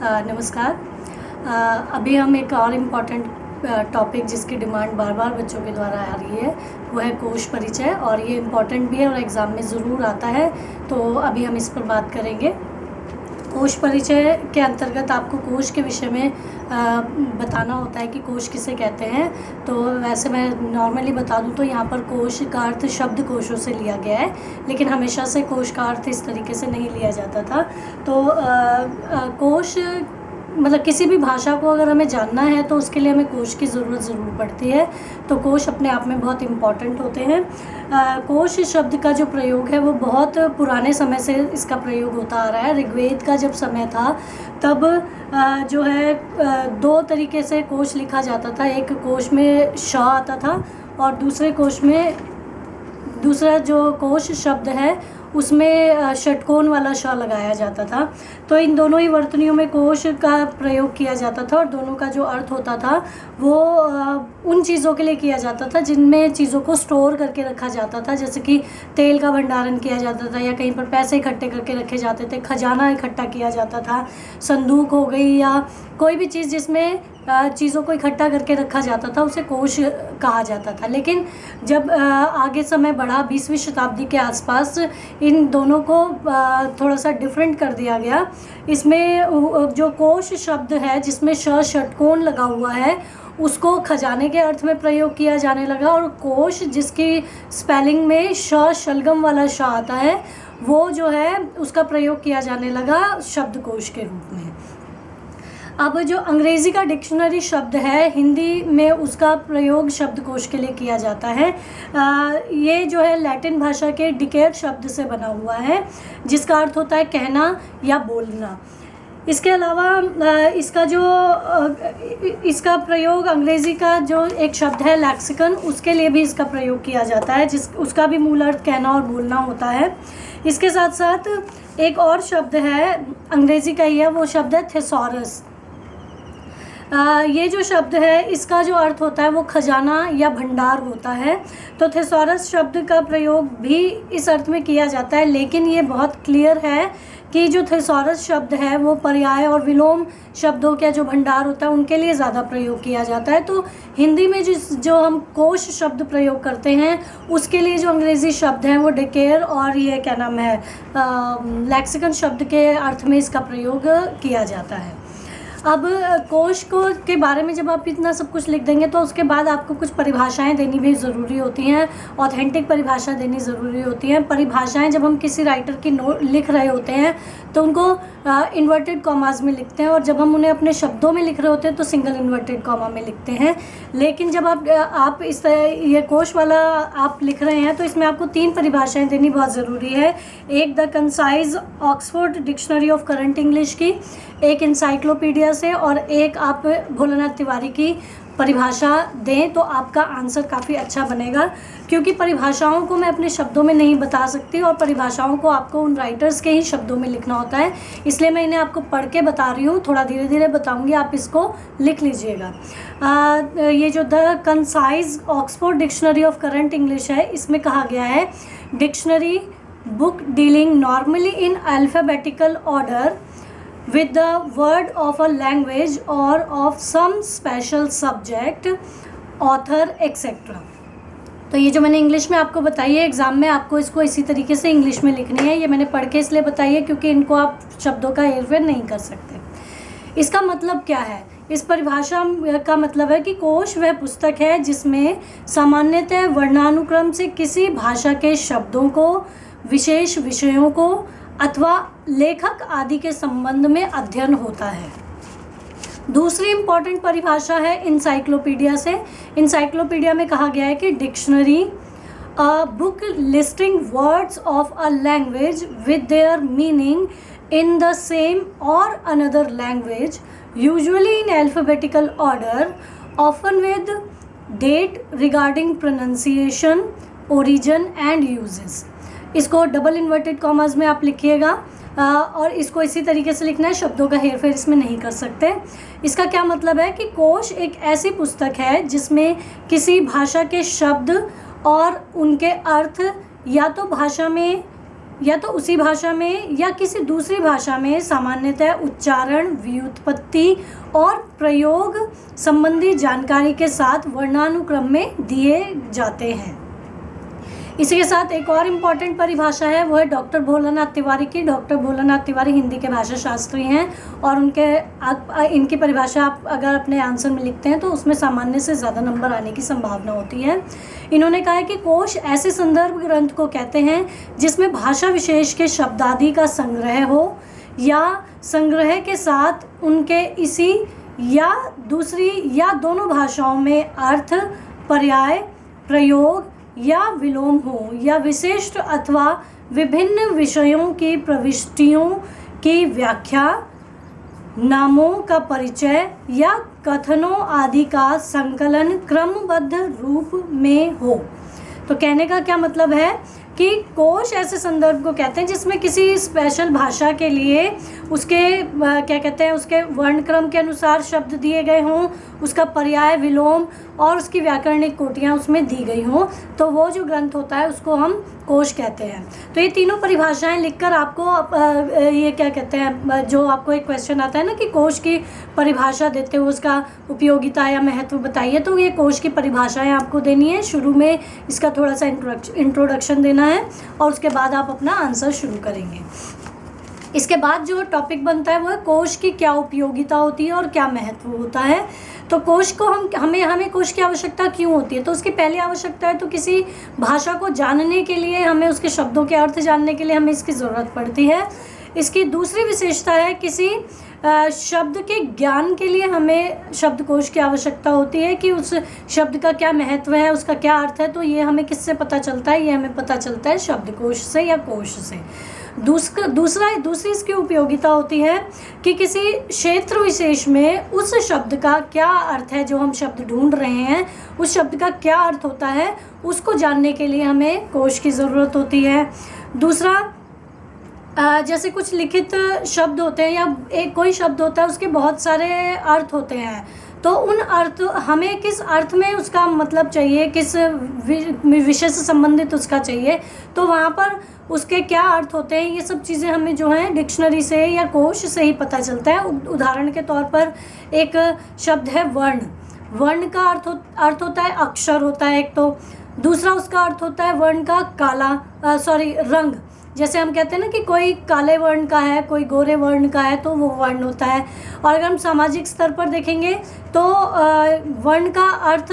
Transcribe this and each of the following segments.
नमस्कार। अभी हम एक और इम्पॉर्टेंट टॉपिक जिसकी डिमांड बार बार बच्चों के द्वारा आ रही है वो है कोश परिचय, और ये इम्पॉर्टेंट भी है और एग्ज़ाम में ज़रूर आता है, तो अभी हम इस पर बात करेंगे। कोश परिचय के अंतर्गत आपको कोश के विषय में बताना होता है कि कोश किसे कहते हैं। तो वैसे मैं नॉर्मली बता दूं तो यहाँ पर कोश का अर्थ शब्द कोशों से लिया गया है, लेकिन हमेशा से कोश का अर्थ इस तरीके से नहीं लिया जाता था। तो कोश मतलब किसी भी भाषा को अगर हमें जानना है तो उसके लिए हमें कोश की ज़रूरत ज़रूर पड़ती है। तो कोश अपने आप में बहुत इम्पॉर्टेंट होते हैं। कोश शब्द का जो प्रयोग है वो बहुत पुराने समय से इसका प्रयोग होता आ रहा है। ऋग्वेद का जब समय था तब जो है दो तरीके से कोश लिखा जाता था। एक कोश में श आता था और दूसरे कोश में दूसरा जो कोश शब्द है उसमें षटकोण वाला श लगाया जाता था। तो इन दोनों ही वर्तनियों में कोश का प्रयोग किया जाता था और दोनों का जो अर्थ होता था वो उन चीज़ों के लिए किया जाता था जिनमें चीज़ों को स्टोर करके रखा जाता था, जैसे कि तेल का भंडारण किया जाता था या कहीं पर पैसे इकट्ठे करके रखे जाते थे, खजाना इकट्ठा किया जाता था, संदूक हो गई या कोई भी चीज़ जिसमें चीज़ों को इकट्ठा करके रखा जाता था उसे कोश कहा जाता था। लेकिन जब आगे समय बढ़ा 20वीं शताब्दी के आसपास इन दोनों को थोड़ा सा डिफरेंट कर दिया गया। इसमें जो कोश शब्द है जिसमें षटकोण लगा हुआ है उसको खजाने के अर्थ में प्रयोग किया जाने लगा, और कोश जिसकी स्पेलिंग में शलगम वाला श आता है वो जो है उसका प्रयोग किया जाने लगा शब्दकोश के रूप में। अब जो अंग्रेज़ी का डिक्शनरी शब्द है हिंदी में उसका प्रयोग शब्दकोश के लिए किया जाता है। ये जो है लैटिन भाषा के डिकेड शब्द से बना हुआ है जिसका अर्थ होता है कहना या बोलना। इसके अलावा इसका प्रयोग अंग्रेज़ी का जो एक शब्द है लैक्सिकन उसके लिए भी इसका प्रयोग किया जाता है, उसका भी मूल अर्थ कहना और बोलना होता है। इसके साथ साथ एक और शब्द है अंग्रेज़ी का ही है, वो शब्द है थेसॉरस। ये जो शब्द है इसका जो अर्थ होता है वो खजाना या भंडार होता है। तो थेसॉरस शब्द का प्रयोग भी इस अर्थ में किया जाता है, लेकिन ये बहुत क्लियर है कि जो थेसॉरस शब्द है वो पर्याय और विलोम शब्दों का जो भंडार होता है उनके लिए ज़्यादा प्रयोग किया जाता है। तो हिंदी में जो हम कोश शब्द प्रयोग करते हैं उसके लिए जो अंग्रेज़ी शब्द हैं वो डिकेड और ये क्या नाम है लैक्सिकन शब्द के अर्थ में इसका प्रयोग किया जाता है। अब कोश के बारे में जब आप इतना सब कुछ लिख देंगे तो उसके बाद आपको कुछ परिभाषाएं देनी भी ज़रूरी होती हैं, ऑथेंटिक परिभाषा देनी ज़रूरी होती हैं। परिभाषाएं जब हम किसी राइटर की लिख रहे होते हैं तो उनको इन्वर्टेड कॉमास में लिखते हैं, और जब हम उन्हें अपने शब्दों में लिख रहे होते हैं तो सिंगल इन्वर्टेड कॉमा में लिखते हैं। लेकिन जब आप इस ये कोश वाला आप लिख रहे हैं तो इसमें आपको 3 परिभाषाएं देनी बहुत ज़रूरी है। एक the concise Oxford dictionary of current English की, एक इंसाइक्लोपीडिया से, और एक आप भोलानाथ तिवारी की परिभाषा दें तो आपका आंसर काफ़ी अच्छा बनेगा। क्योंकि परिभाषाओं को मैं अपने शब्दों में नहीं बता सकती और परिभाषाओं को आपको उन राइटर्स के ही शब्दों में लिखना होता है, इसलिए मैं इन्हें आपको पढ़ के बता रही हूँ। थोड़ा धीरे धीरे बताऊँगी, आप इसको लिख लीजिएगा। ये जो the concise Oxford dictionary of current English है इसमें कहा गया है dictionary book dealing normally in alphabetical order with the word of a language or of some special subject, author etc. तो ये जो मैंने इंग्लिश में आपको बताई है एग्ज़ाम में आपको इसको इसी तरीके से इंग्लिश में लिखनी है। ये मैंने पढ़ के इसलिए बताई है क्योंकि इनको आप शब्दों का हेरफेर नहीं कर सकते। इसका मतलब क्या है? इस परिभाषा का मतलब है कि कोश वह पुस्तक है जिसमें सामान्यतः वर्णानुक्रम से किसी भाषा के शब्दों को, विशेष विषयों को अथवा लेखक आदि के संबंध में अध्ययन होता है। दूसरी इम्पॉर्टेंट परिभाषा है इंसाइक्लोपीडिया से। इंसाइक्लोपीडिया में कहा गया है कि dictionary a book listing words of a language with their meaning in the same or another language, usually in alphabetical order, often with data regarding pronunciation, origin and uses. इसको double inverted commas में आप लिखिएगा और इसको इसी तरीके से लिखना है, शब्दों का हेरफेर इसमें नहीं कर सकते। इसका क्या मतलब है कि कोश एक ऐसी पुस्तक है जिसमें किसी भाषा के शब्द और उनके अर्थ या तो भाषा में या तो उसी भाषा में या किसी दूसरी भाषा में सामान्यतः उच्चारण, व्युत्पत्ति और प्रयोग संबंधी जानकारी के साथ वर्णानुक्रम में दिए जाते हैं। इसी के साथ एक और इम्पॉर्टेंट परिभाषा है, वो है डॉक्टर भोलानाथ तिवारी की। डॉक्टर भोलानाथ तिवारी हिंदी के भाषा शास्त्री हैं और इनकी परिभाषा आप अगर अपने आंसर में लिखते हैं तो उसमें सामान्य से ज़्यादा नंबर आने की संभावना होती है। इन्होंने कहा है कि कोश ऐसे संदर्भ ग्रंथ को कहते हैं जिसमें भाषा विशेष के शब्दादि का संग्रह हो या संग्रह के साथ उनके इसी या दूसरी या दोनों भाषाओं में अर्थ, पर्याय, प्रयोग या विलोम हो या विशिष्ट अथवा विभिन्न विषयों की प्रविष्टियों की व्याख्या, नामों का परिचय या कथनों आदि का संकलन क्रमबद्ध रूप में हो। तो कहने का क्या मतलब है कि कोश ऐसे संदर्भ को कहते हैं जिसमें किसी स्पेशल भाषा के लिए उसके क्या कहते हैं, उसके वर्णक्रम के अनुसार शब्द दिए गए हों, उसका पर्याय, विलोम और उसकी व्याकरणिक कोटियाँ उसमें दी गई हों, तो वो जो ग्रंथ होता है उसको हम कोश कहते हैं। तो ये तीनों परिभाषाएं लिखकर आपको ये क्या कहते हैं, जो आपको एक क्वेश्चन आता है ना कि कोश की परिभाषा देते हुए उसका उपयोगिता या महत्व बताइए, तो ये कोश की परिभाषाएं आपको देनी है। शुरू में इसका थोड़ा सा इंट्रोडक्शन देना है और उसके बाद आप अपना आंसर शुरू करेंगे। इसके बाद जो टॉपिक बनता है वो है कोश की क्या उपयोगिता होती है और क्या महत्व होता है। तो कोश को हमें कोश की आवश्यकता क्यों होती है? तो उसकी पहली आवश्यकता है तो किसी भाषा को जानने के लिए हमें उसके शब्दों के अर्थ जानने के लिए हमें इसकी ज़रूरत पड़ती है। इसकी दूसरी विशेषता है किसी शब्द के ज्ञान के लिए हमें शब्दकोश की आवश्यकता होती है कि उस शब्द का क्या महत्व है, उसका क्या अर्थ है। तो ये हमें किससे पता चलता है? ये हमें पता चलता है शब्दकोश से या कोश से। दूसरी इसकी उपयोगिता होती है कि किसी क्षेत्र विशेष में उस शब्द का क्या अर्थ है, जो हम शब्द ढूंढ रहे हैं उस शब्द का क्या अर्थ होता है, उसको जानने के लिए हमें कोश की ज़रूरत होती है। दूसरा, जैसे कुछ लिखित शब्द होते हैं या कोई शब्द होता है उसके बहुत सारे अर्थ होते हैं, तो उन अर्थ हमें किस अर्थ में उसका मतलब चाहिए, किस विषय से संबंधित उसका चाहिए, तो वहाँ पर उसके क्या अर्थ होते हैं, ये सब चीज़ें हमें जो है डिक्शनरी से या कोश से ही पता चलता है। उदाहरण के तौर पर एक शब्द है वर्ण का अर्थ होता है अक्षर होता है एक। तो दूसरा उसका अर्थ होता है वर्ण का रंग। जैसे हम कहते हैं ना कि कोई काले वर्ण का है, कोई गोरे वर्ण का है, तो वो वर्ण होता है। और अगर हम सामाजिक स्तर पर देखेंगे तो वर्ण का अर्थ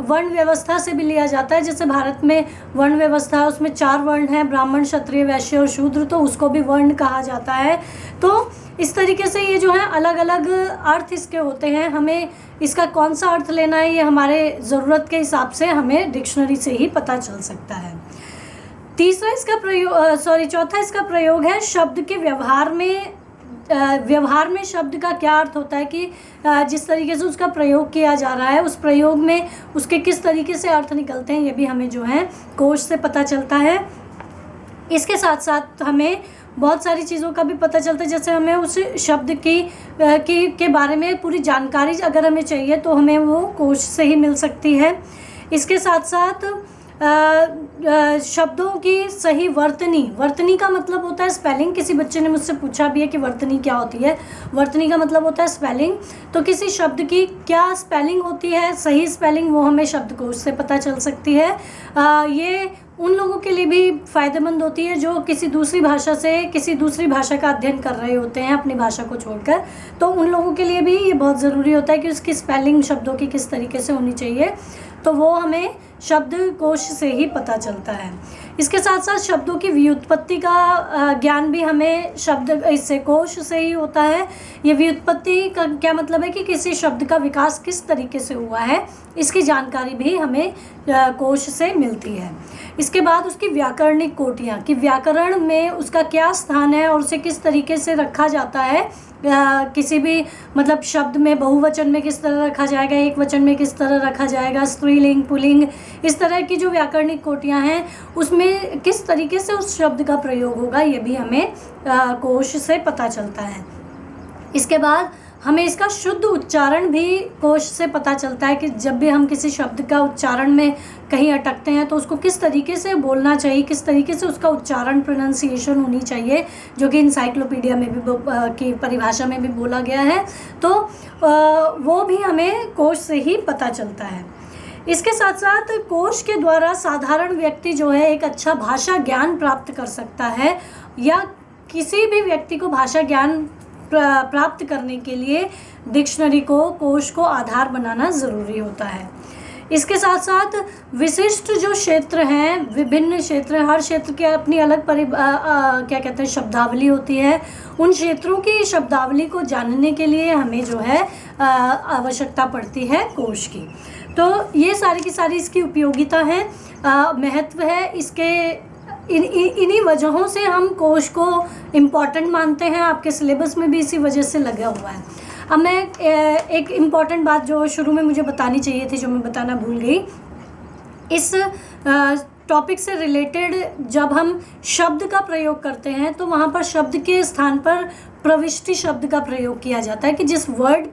वर्ण व्यवस्था से भी लिया जाता है। जैसे भारत में वर्ण व्यवस्था है, उसमें 4 वर्ण हैं, ब्राह्मण, क्षत्रिय, वैश्य और शूद्र, तो उसको भी वर्ण कहा जाता है। तो इस तरीके से ये जो है अलग अलग अर्थ इसके होते हैं। हमें इसका कौन सा अर्थ लेना है ये हमारे ज़रूरत के हिसाब से हमें डिक्शनरी से ही पता चल सकता है। चौथा इसका प्रयोग है शब्द के व्यवहार में शब्द का क्या अर्थ होता है कि जिस तरीके से उसका प्रयोग किया जा रहा है उस प्रयोग में उसके किस तरीके से अर्थ निकलते हैं, ये भी हमें जो है कोश से पता चलता है। इसके साथ साथ हमें बहुत सारी चीज़ों का भी पता चलता है। जैसे हमें उस शब्द के बारे में पूरी जानकारी अगर हमें चाहिए तो हमें वो कोश से ही मिल सकती है। इसके साथ साथ शब्दों की सही वर्तनी का मतलब होता है स्पेलिंग। किसी बच्चे ने मुझसे पूछा भी है कि वर्तनी क्या होती है। वर्तनी का मतलब होता है स्पेलिंग। तो किसी शब्द की क्या स्पेलिंग होती है, सही स्पेलिंग, वो हमें शब्दकोश से पता चल सकती है। ये उन लोगों के लिए भी फ़ायदेमंद होती है जो किसी दूसरी भाषा का अध्ययन कर रहे होते हैं अपनी भाषा को छोड़कर। तो उन लोगों के लिए भी ये बहुत ज़रूरी होता है कि उसकी स्पेलिंग शब्दों की किस तरीके से होनी चाहिए, तो वो हमें शब्दकोश से ही पता चलता है। इसके साथ साथ शब्दों की व्युत्पत्ति का ज्ञान भी हमें इससे कोश से ही होता है। ये व्युत्पत्ति का क्या मतलब है कि किसी शब्द का विकास किस तरीके से हुआ है, इसकी जानकारी भी हमें कोश से मिलती है। इसके बाद उसकी व्याकरणिक कोटियाँ कि व्याकरण में उसका क्या स्थान है और उसे किस तरीके से रखा जाता है। किसी भी मतलब शब्द में बहुवचन में किस तरह रखा जाएगा, एक वचन में किस तरह रखा जाएगा, स्त्रीलिंग, पुल्लिंग, इस तरह की जो व्याकरणिक कोटियाँ हैं उसमें किस तरीके से उस शब्द का प्रयोग होगा, ये भी हमें कोश से पता चलता है। इसके बाद हमें इसका शुद्ध उच्चारण भी कोश से पता चलता है कि जब भी हम किसी शब्द का उच्चारण में कहीं अटकते हैं तो उसको किस तरीके से बोलना चाहिए, किस तरीके से उसका उच्चारण प्रोनाउंसिएशन होनी चाहिए, जो कि इंसाइक्लोपीडिया में भी की परिभाषा में भी बोला गया है। तो वो भी हमें कोश से ही पता चलता है। इसके साथ साथ कोश के द्वारा साधारण व्यक्ति जो है एक अच्छा भाषा ज्ञान प्राप्त कर सकता है, या किसी भी व्यक्ति को भाषा ज्ञान प्राप्त करने के लिए डिक्शनरी को, कोश को आधार बनाना ज़रूरी होता है। इसके साथ साथ विशिष्ट जो क्षेत्र हैं, विभिन्न क्षेत्र, हर क्षेत्र की अपनी अलग क्या कहते हैं शब्दावली होती है। उन क्षेत्रों की शब्दावली को जानने के लिए हमें जो है आवश्यकता पड़ती है कोश की। तो ये सारी की सारी इसकी उपयोगिता है, महत्व है इसके। इन्हीं वजहों से हम कोश को इम्पॉर्टेंट मानते हैं। आपके सिलेबस में भी इसी वजह से लगा हुआ है। अब मैं एक इम्पॉर्टेंट बात जो शुरू में मुझे बतानी चाहिए थी, जो मैं बताना भूल गई, इस टॉपिक से रिलेटेड जब हम शब्द का प्रयोग करते हैं तो वहाँ पर शब्द के स्थान पर प्रविष्टि शब्द का प्रयोग किया जाता है कि जिस वर्ड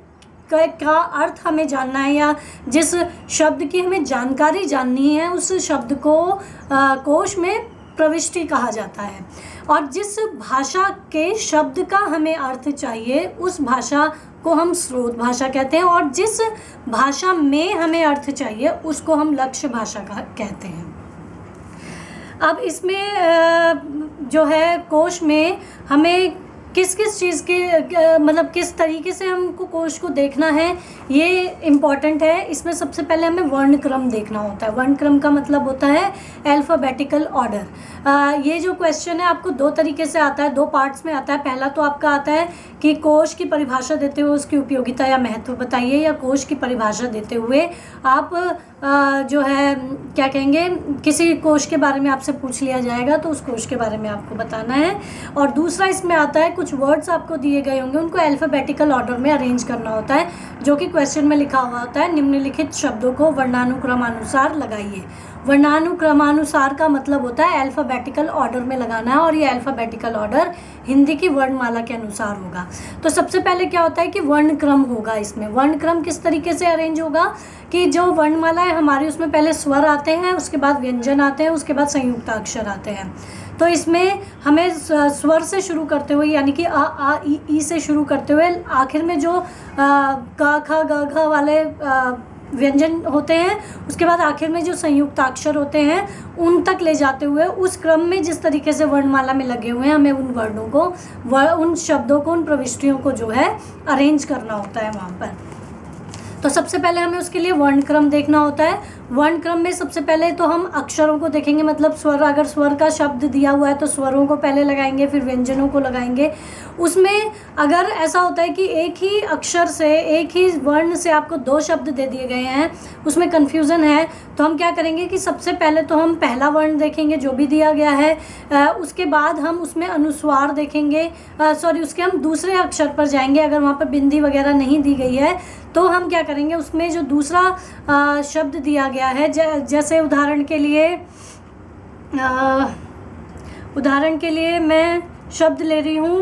का अर्थ हमें जानना है या जिस शब्द की हमें जानकारी जाननी है, उस शब्द को कोश में प्रविष्टि कहा जाता है। और जिस भाषा के शब्द का हमें अर्थ चाहिए उस भाषा को हम स्रोत भाषा कहते हैं, और जिस भाषा में हमें अर्थ चाहिए उसको हम लक्ष्य भाषा का कहते हैं। अब इसमें जो है कोश में हमें किस किस चीज़ के मतलब किस तरीके से हमको कोश को देखना है ये इम्पॉर्टेंट है। इसमें सबसे पहले हमें वर्ण क्रम देखना होता है। वर्ण क्रम का मतलब होता है अल्फ़ाबेटिकल ऑर्डर। ये जो क्वेश्चन है आपको दो तरीके से आता है, दो पार्ट्स में आता है। पहला तो आपका आता है कि कोश की परिभाषा देते हुए उसकी उपयोगिता या महत्व बताइए, या कोश की परिभाषा देते हुए आप जो है क्या कहेंगे, किसी कोश के बारे में आपसे पूछ लिया जाएगा तो उस कोश के बारे में आपको बताना है। और दूसरा इसमें आता है कुछ वर्ड्स आपको दिए गए होंगे, उनको अल्फ़ाबेटिकल ऑर्डर में अरेंज करना होता है, जो कि क्वेश्चन में लिखा हुआ होता है निम्नलिखित शब्दों को वर्णानुक्रमानुसार लगाइए। वर्णानुक्रमानुसार का मतलब होता है अल्फ़ाबेटिकल ऑर्डर में लगाना है, और ये अल्फ़ाबेटिकल ऑर्डर हिंदी की वर्णमाला के अनुसार होगा। तो सबसे पहले क्या होता है कि वर्णक्रम होगा। इसमें वर्णक्रम किस तरीके से अरेंज होगा कि जो वर्णमाला है हमारी उसमें पहले स्वर आते हैं, उसके बाद व्यंजन आते हैं, उसके बाद संयुक्त अक्षर आते हैं। तो इसमें हमें स्वर से शुरू करते हुए यानी कि आ ई से शुरू करते हुए आखिर में जो क ख ग घ वाले व्यंजन होते हैं, उसके बाद आखिर में जो संयुक्त अक्षर होते हैं उन तक ले जाते हुए उस क्रम में जिस तरीके से वर्णमाला में लगे हुए हैं हमें उन वर्णों को, उन शब्दों को, उन प्रविष्टियों को जो है अरेंज करना होता है वहाँ पर। तो सबसे पहले हमें उसके लिए वर्णक्रम देखना होता है। वर्णक्रम में सबसे पहले तो हम अक्षरों को देखेंगे, मतलब स्वर, अगर स्वर का शब्द दिया हुआ है तो स्वरों को पहले लगाएंगे, फिर व्यंजनों को लगाएंगे। उसमें अगर ऐसा होता है कि एक ही अक्षर से, एक ही वर्ण से आपको दो शब्द दे दिए गए हैं, उसमें कन्फ्यूज़न है, तो हम क्या करेंगे कि सबसे पहले तो हम पहला वर्ण देखेंगे जो भी दिया गया है, उसके बाद हम उसमें अनुस्वार देखेंगे, उसके हम दूसरे अक्षर पर जाएंगे। अगर वहाँ पर बिंदी वगैरह नहीं दी गई है तो हम क्या करेंगे, उसमें जो दूसरा शब्द दिया गया है, जैसे उदाहरण के लिए मैं शब्द ले रही हूँ,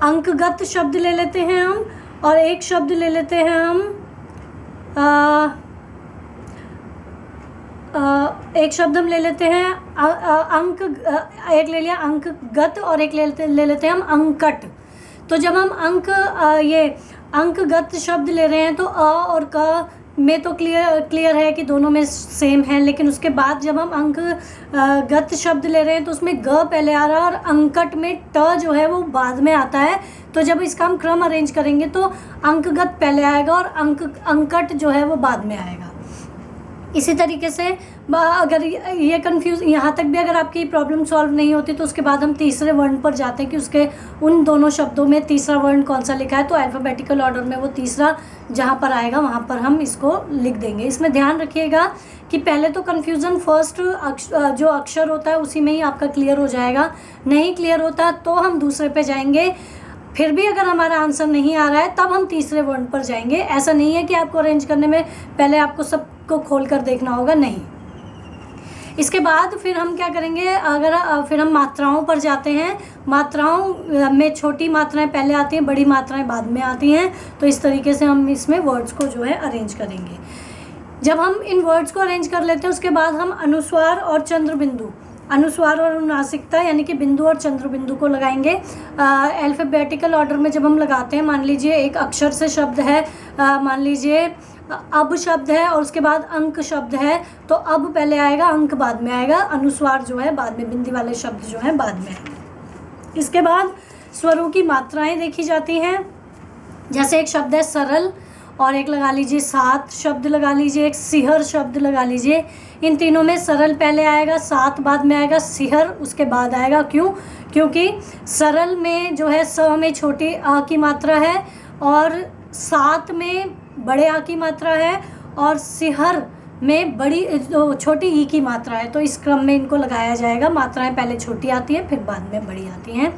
अंकगत शब्द ले लेते हैं हम, और एक शब्द ले लेते हैं हम एक शब्द हम ले लेते हैं एक ले लिया अंकगत, और एक ले लेते हैं हम अंकट। तो जब हम ये अंकगत शब्द ले रहे हैं तो अ और क में तो क्लियर है कि दोनों में सेम है, लेकिन उसके बाद जब हम अंकगत शब्द ले रहे हैं तो उसमें ग पहले आ रहा है और अंकट में ट जो है वो बाद में आता है। तो जब इसका हम क्रम अरेंज करेंगे तो अंकगत पहले आएगा और अंकट जो है वो बाद में आएगा। इसी तरीके से अगर ये कंफ्यूज यहाँ तक भी अगर आपकी प्रॉब्लम सॉल्व नहीं होती तो उसके बाद हम तीसरे वर्ण पर जाते हैं कि उसके उन दोनों शब्दों में तीसरा वर्ण कौन सा लिखा है, तो अल्फ़ाबेटिकल ऑर्डर में वो तीसरा जहाँ पर आएगा वहाँ पर हम इसको लिख देंगे। इसमें ध्यान रखिएगा कि पहले तो कन्फ्यूज़न फर्स्ट जो अक्षर होता है उसी में ही आपका क्लियर हो जाएगा, नहीं क्लियर होता तो हम दूसरे पे जाएंगे। फिर भी अगर हमारा आंसर नहीं आ रहा है तब हम तीसरे वर्ण पर जाएंगे। ऐसा नहीं है कि आपको अरेंज करने में पहले आपको सबको खोल कर देखना होगा, नहीं। इसके बाद फिर हम क्या करेंगे, अगर फिर हम मात्राओं पर जाते हैं। मात्राओं में छोटी मात्राएं पहले आती हैं, बड़ी मात्राएं बाद में आती हैं। तो इस तरीके से हम इसमें वर्ड्स को जो है अरेंज करेंगे। जब हम इन वर्ड्स को अरेंज कर लेते हैं उसके बाद हम अनुस्वार और चंद्र बिंदु, अनुस्वार और अनुनासिकता यानी कि बिंदु और चंद्र बिंदु को लगाएंगे। अल्फ़ाबेटिकल ऑर्डर में जब हम लगाते हैं, मान लीजिए एक अक्षर से शब्द है, मान लीजिए अब शब्द है और उसके बाद अंक शब्द है, तो अब पहले आएगा, अंक बाद में आएगा, अनुस्वार जो है बाद में, बिंदी वाले शब्द जो है बाद में आएंगे। इसके बाद स्वरों की मात्राएं देखी जाती हैं। जैसे एक शब्द है सरल, और एक लगा लीजिए सात शब्द लगा लीजिए, एक सिहर शब्द लगा लीजिए। इन तीनों में सरल पहले आएगा, सात बाद में आएगा, सिहर उसके बाद आएगा। क्यों? क्योंकि सरल में जो है स में छोटी आ की मात्रा है, और सात में बड़े आ की मात्रा है, और सिहर में बड़ी छोटी ई की मात्रा है। तो इस क्रम में इनको लगाया जाएगा। मात्राएं पहले छोटी आती है, फिर बाद में बड़ी आती हैं।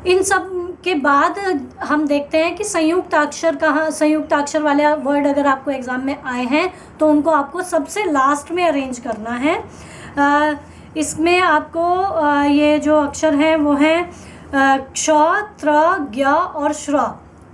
इन सब के बाद हम देखते हैं कि संयुक्त अक्षर कहाँ, संयुक्त अक्षर वाले वर्ड अगर आपको एग्ज़ाम में आए हैं तो उनको आपको सबसे लास्ट में अरेंज करना है। इसमें आपको ये जो अक्षर हैं वो हैं क्ष, त्र, ज्ञ और श्र,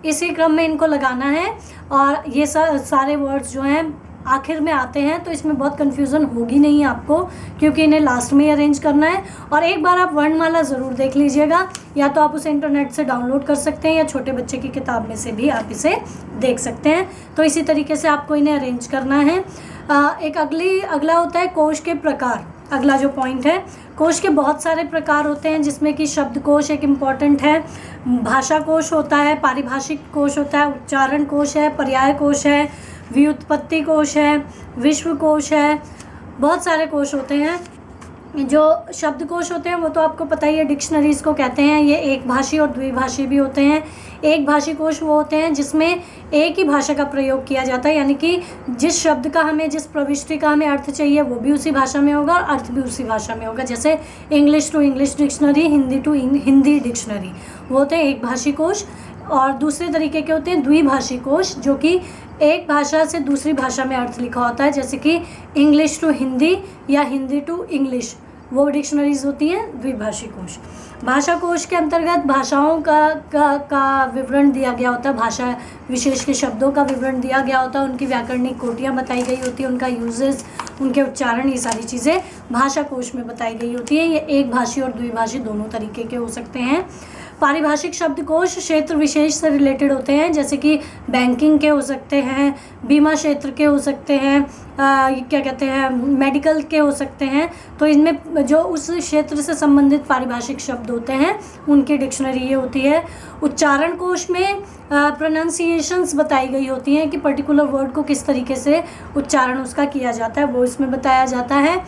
इसी क्रम में इनको लगाना है। और ये सारे वर्ड्स जो हैं आखिर में आते हैं, तो इसमें बहुत कन्फ्यूज़न होगी नहीं आपको, क्योंकि इन्हें लास्ट में ही अरेंज करना है। और एक बार आप वर्णमाला ज़रूर देख लीजिएगा, या तो आप उसे इंटरनेट से डाउनलोड कर सकते हैं या छोटे बच्चे की किताब में से भी आप इसे देख सकते हैं। तो इसी तरीके से आपको इन्हें अरेंज करना है। एक अगला होता है कोश के प्रकार। अगला जो पॉइंट है, कोश के बहुत सारे प्रकार होते हैं, जिसमें कि शब्दकोश एक इम्पॉर्टेंट है, भाषा कोश होता है, पारिभाषिक कोश होता है, उच्चारण कोश है, पर्याय कोश है, व्युत्पत्ति कोश है, विश्व कोश है, बहुत सारे कोश होते हैं। जो शब्दकोश होते हैं वो तो आपको पता ही है, डिक्शनरीज़ को कहते हैं। ये एक भाषी और द्विभाषी भी होते हैं। एक भाषी कोश वो होते हैं जिसमें एक ही भाषा का प्रयोग किया जाता है, यानी कि जिस शब्द का हमें, जिस प्रविष्टि का हमें अर्थ चाहिए वो भी उसी भाषा में होगा और अर्थ भी उसी भाषा में होगा। जैसे English to English dictionary, Hindi to Hindi dictionary, वो होते हैं एक भाषी कोश। और दूसरे तरीके के होते हैं द्विभाषी कोश, जो कि एक भाषा से दूसरी भाषा में अर्थ लिखा होता है, जैसे कि इंग्लिश टू हिंदी या हिंदी टू इंग्लिश, वो डिक्शनरीज होती हैं द्विभाषी कोश। भाषा कोश के अंतर्गत भाषाओं का विवरण दिया गया होता है, भाषा विशेष के शब्दों का विवरण दिया गया होता है, उनकी व्याकरणिक कोटियाँ बताई गई होती हैं, उनका यूजेस, उनके उच्चारण, ये सारी चीज़ें भाषा कोश में बताई गई होती हैं। ये एक भाषी और द्विभाषी दोनों तरीके के हो सकते हैं। पारिभाषिक शब्दकोश क्षेत्र विशेष से रिलेटेड होते हैं, जैसे कि बैंकिंग के हो सकते हैं, बीमा क्षेत्र के हो सकते हैं, क्या कहते हैं, मेडिकल के हो सकते हैं। तो इनमें जो उस क्षेत्र से संबंधित पारिभाषिक शब्द होते हैं उनकी डिक्शनरी ये होती है। उच्चारण कोश में प्रोनाउंसिएशंस बताई गई होती हैं कि पर्टिकुलर वर्ड को किस तरीके से उच्चारण उसका किया जाता है, वो इसमें बताया जाता है।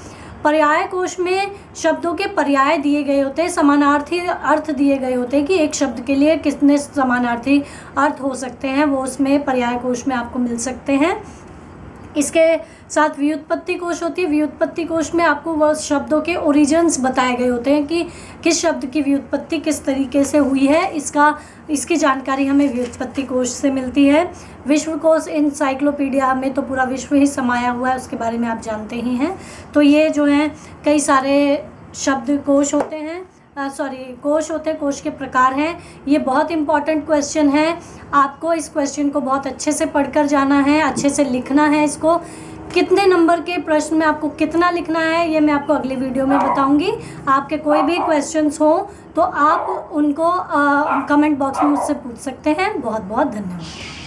पर्याय कोश में शब्दों के पर्याय दिए गए होते हैं, समानार्थी अर्थ दिए गए होते हैं कि एक शब्द के लिए कितने समानार्थी अर्थ हो सकते हैं, वो उसमें पर्याय कोश में आपको मिल सकते हैं। इसके साथ व्युत्पत्ति कोश होती है। व्युत्पत्ति कोश में आपको वो शब्दों के ओरिजिन्स बताए गए होते हैं कि किस शब्द की व्युत्पत्ति किस तरीके से हुई है, इसकी जानकारी हमें व्युत्पत्ति कोश से मिलती है। विश्व कोश इंसाइक्लोपीडिया में तो पूरा विश्व ही समाया हुआ है, उसके बारे में आप जानते ही हैं। तो ये जो हैं कई सारे शब्द कोश होते हैं, कोश होते हैं, कोश के प्रकार हैं। ये बहुत इंपॉर्टेंट क्वेश्चन है, आपको इस क्वेश्चन को बहुत अच्छे से पढ़कर जाना है, अच्छे से लिखना है। इसको कितने नंबर के प्रश्न में आपको कितना लिखना है ये मैं आपको अगली वीडियो में बताऊंगी। आपके कोई भी क्वेश्चंस हो तो आप उनको कमेंट बॉक्स में मुझसे पूछ सकते हैं। बहुत बहुत धन्यवाद।